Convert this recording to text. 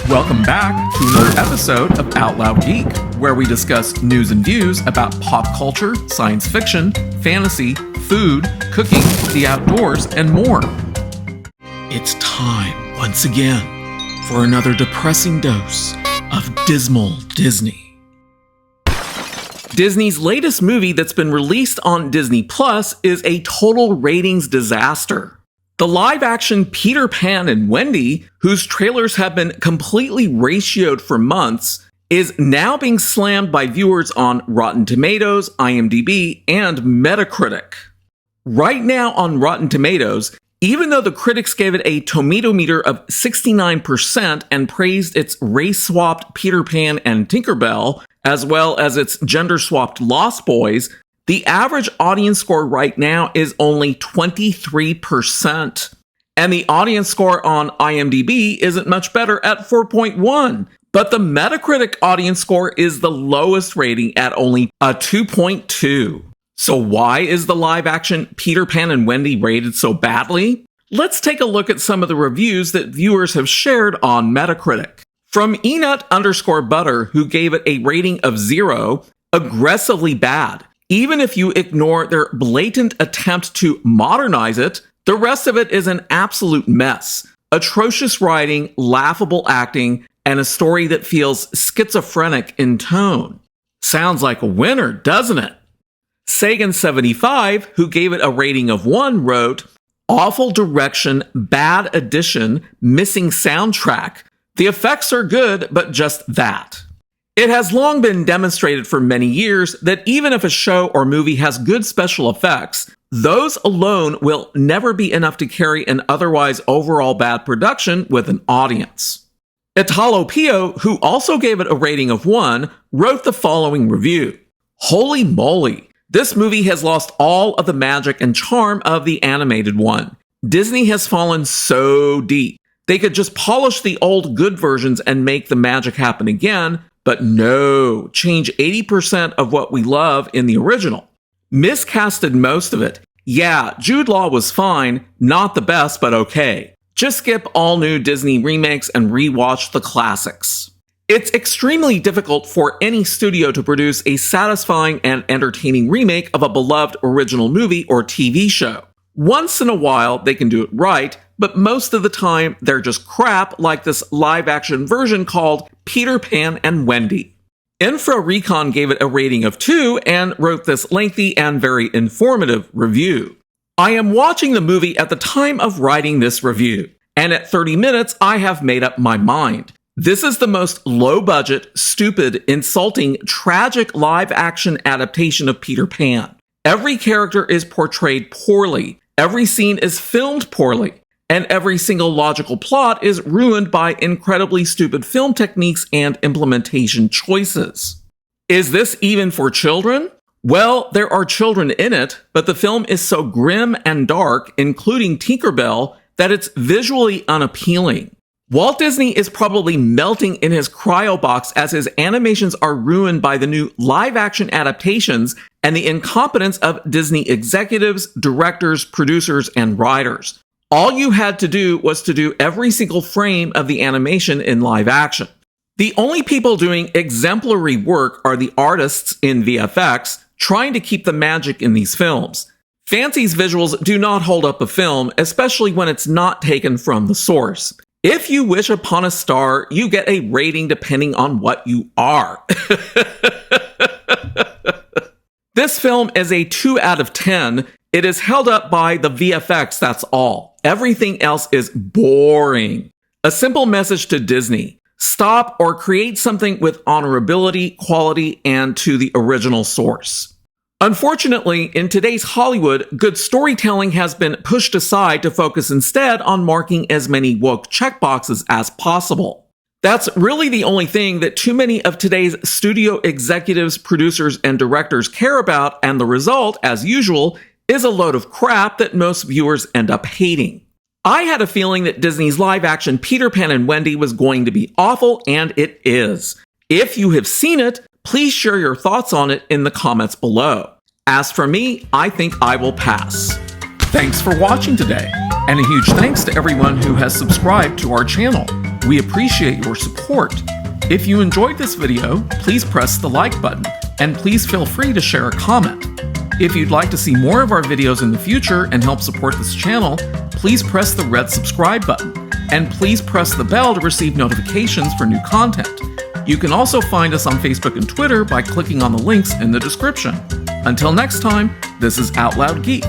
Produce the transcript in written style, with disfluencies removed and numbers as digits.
Welcome back to another episode of Out Loud Geek, where we discuss news and views about pop culture, science fiction, fantasy, food, cooking, the outdoors, and more. It's time, once again, for another depressing dose of dismal Disney. Disney's latest movie that's been released on Disney Plus is a total ratings disaster. The live-action Peter Pan and Wendy, whose trailers have been completely ratioed for months, is now being slammed by viewers on Rotten Tomatoes, IMDb, and Metacritic. Right now on Rotten Tomatoes, even though the critics gave it a tomato meter of 69% and praised its race-swapped Peter Pan and Tinkerbell, as well as its gender-swapped Lost Boys, the average audience score right now is only 23%. And the audience score on IMDb isn't much better at 4.1. But the Metacritic audience score is the lowest rating at only a 2.2. So why is the live-action Peter Pan and Wendy rated so badly? Let's take a look at some of the reviews that viewers have shared on Metacritic. From Enut_Butter, who gave it a rating of 0, aggressively bad. Even if you ignore their blatant attempt to modernize it, the rest of it is an absolute mess. Atrocious writing, laughable acting, and a story that feels schizophrenic in tone. Sounds like a winner, doesn't it? Sagan75, who gave it a rating of 1, wrote, "Awful direction, bad addition, missing soundtrack. The effects are good, but just that." It has long been demonstrated for many years that even if a show or movie has good special effects, those alone will never be enough to carry an otherwise overall bad production with an audience. Italo Pio, who also gave it a rating of 1, wrote the following review. "Holy moly, this movie has lost all of the magic and charm of the animated one. Disney has fallen so deep. They could just polish the old good versions and make the magic happen again, but no, change 80% of what we love in the original. Miscasted most of it. Yeah, Jude Law was fine, not the best, but okay. Just skip all new Disney remakes and rewatch the classics." It's extremely difficult for any studio to produce a satisfying and entertaining remake of a beloved original movie or TV show. Once in a while, they can do it right, but most of the time, they're just crap like this live-action version called Peter Pan and Wendy. Infra Recon gave it a rating of 2 and wrote this lengthy and very informative review. "I am watching the movie at the time of writing this review, and at 30 minutes, I have made up my mind. This is the most low-budget, stupid, insulting, tragic live-action adaptation of Peter Pan. Every character is portrayed poorly. Every scene is filmed poorly, and every single logical plot is ruined by incredibly stupid film techniques and implementation choices. Is this even for children? Well, there are children in it, but the film is so grim and dark, including Tinkerbell, that it's visually unappealing. Walt Disney is probably melting in his cryo box as his animations are ruined by the new live-action adaptations and the incompetence of Disney executives, directors, producers, and writers. All you had to do was to do every single frame of the animation in live action. The only people doing exemplary work are the artists in VFX, trying to keep the magic in these films. Fancy's visuals do not hold up a film, especially when it's not taken from the source. If you wish upon a star, you get a rating depending on what you are." This film is a 2 out of 10. It is held up by the VFX, that's all. Everything else is boring. A simple message to Disney: stop or create something with honorability, quality, and to the original source. Unfortunately, in today's Hollywood, good storytelling has been pushed aside to focus instead on marking as many woke checkboxes as possible. That's really the only thing that too many of today's studio executives, producers, and directors care about, and the result, as usual, is a load of crap that most viewers end up hating. I had a feeling that Disney's live-action Peter Pan and Wendy was going to be awful, and it is. If you have seen it, please share your thoughts on it in the comments below. As for me, I think I will pass. Thanks for watching today. And a huge thanks to everyone who has subscribed to our channel. We appreciate your support. If you enjoyed this video, please press the like button, and please feel free to share a comment. If you'd like to see more of our videos in the future and help support this channel, please press the red subscribe button, and please press the bell to receive notifications for new content. You can also find us on Facebook and Twitter by clicking on the links in the description. Until next time, this is Out Loud Geek.